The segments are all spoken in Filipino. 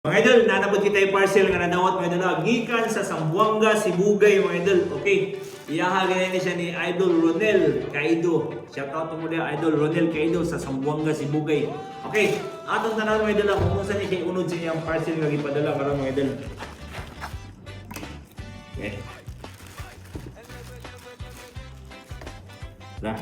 Mga idol, nanabot kita yung parcel nga nadawat mga idol. Gikan sa Zamboanga, Sibugay mga idol. Okay, iyahagin na siya ni Idol Ronel Caido. Shoutout mo dia Idol Ronel Caido sa Zamboanga, Sibugay. Okay, atong tanan mga idol kung saan niya unod sa iyang parcel nga gipadala karon mga idol. Okay. Lah.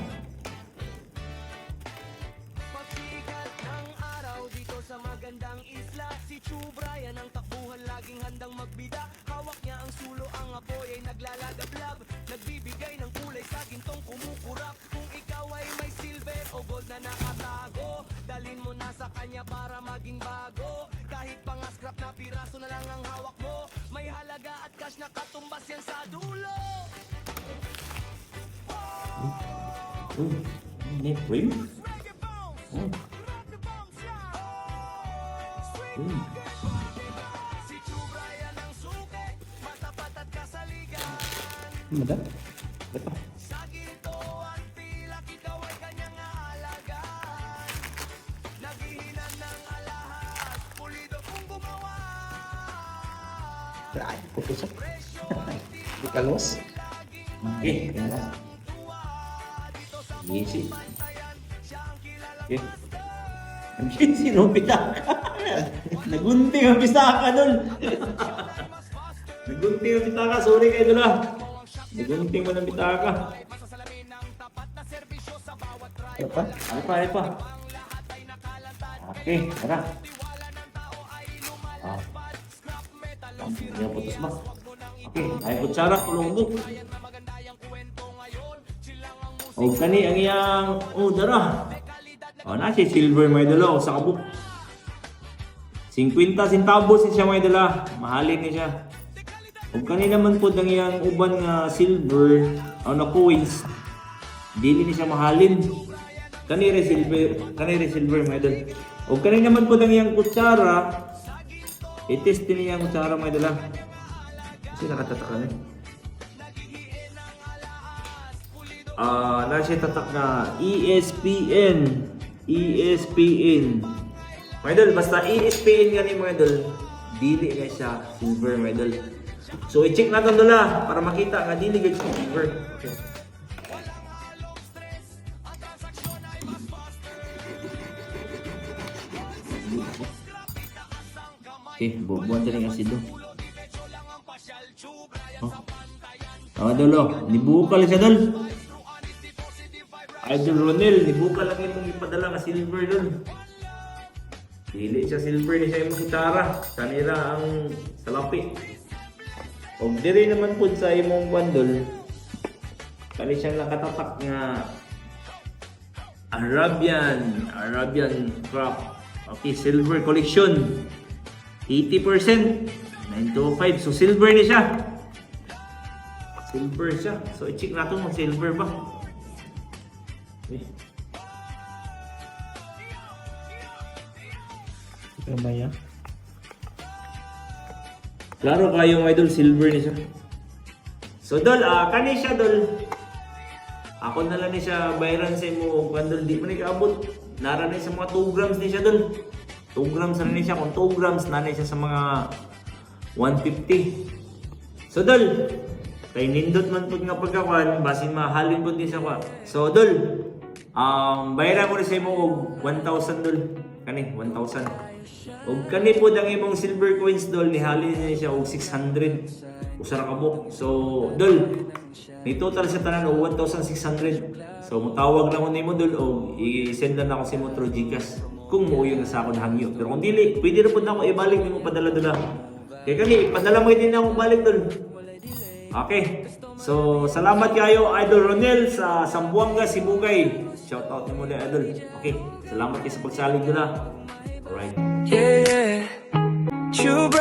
Magandang isla, si Chubra yan ang takbuhan, laging handang magbida. Hawak niya ang sulo, ang apoy ay naglalagablab. Nagbibigay ng kulay sa gintong kumukurap. Kung ikaw ay may silver o gold na nakatago, dalhin mo na sa kanya para maging bago. Kahit pang scrap na piraso na lang ang hawak mo, may halaga at cash na katumbas yan sa dulo. Ini wing. Si Chubra yan ang suke, matapat at kasaligan. Madam. Ito. Sa gintoan pilak, ikaw ay kanyang aalagaan. Naghihinan ng alahas, pulido kung gumawa. Ay, putusok. Di kalos. Okay, kaya. Easy. Okay. Sino pitaka? Nagunting ang pitaka doon. Nagunting ang pitaka. Sorry kayo doon ah. Nagunting mo ng pitaka. Ano pa? Ano pa? Okay, tara. Hindi na putos ba? Okay, ay kutsara, kulungbok. O kani ang iyang dara. O nasi silver may dala o sa kabuk. 50 centavos siya may dala. Mahalin ni siya. O kani naman po ang iyang uban nga silver o na coins. Dili ni siya mahalin. Kani re silver may dala. O kani naman po ang iyang kutsara. I-test din niya ang kutsara may dala. Kasi nakatatak na nasa tatak na ESPN. Mga idol, basta ESPN nga ni mga idol, dili na siya silver mga idol. So i-check natin dola para makita nga dili gid siya silver. Okay. Okay, bubuan sa ring asido. Oh, dolo, nibukal siya dol. Idol Ronel, nibukal lang itong ipadala nga silver dol. Dili siya silver, ni siya yung gitara. Kanila ang salapi. O diri naman po sa imong bandol, kani siyang nakatatak nga Arabian craft. Okay, silver collection. 80%, 925. So silver ni siya. Silver siya. So i-check natin kung silver ba. Okay. Kamaya. Klaro kayo mga idol, silver ni siya. So dol, kani siya dol. Ako na lang ni siya bayaran sa imo bandol, di man ikaabot. Nara ni sa mga 2 grams ni siya dol. 2 grams na ni siya, kung 2 grams na ni siya sa mga 150. So dol, kay nindot man pud nga pagkakuan, basin mahalin pud ni siya kwa. So dol, bayaran mo na sa imo og 1,000 dol. Kani 1,000. Og kani po ang imong silver coins dol, nihalin niya siya og 600 usa ra ka book. So dol, ni total sa tanan og 1,600. So mutawag lang ko nimo dol og i-send na ako sa imo through GCash kung muuyo na sa akong hangyo. Pero kung dili, pwede ra pud na ako ibalik nimo padala dala. Kaya kani ipadala mo din ako balik dol. Okay. So salamat kayo Idol Ronel sa Zamboanga, Sibugay. Shout out mo na Idol. Okay. Salamat kayo sa pagsalig nila. Alright. Yeah, Chubra.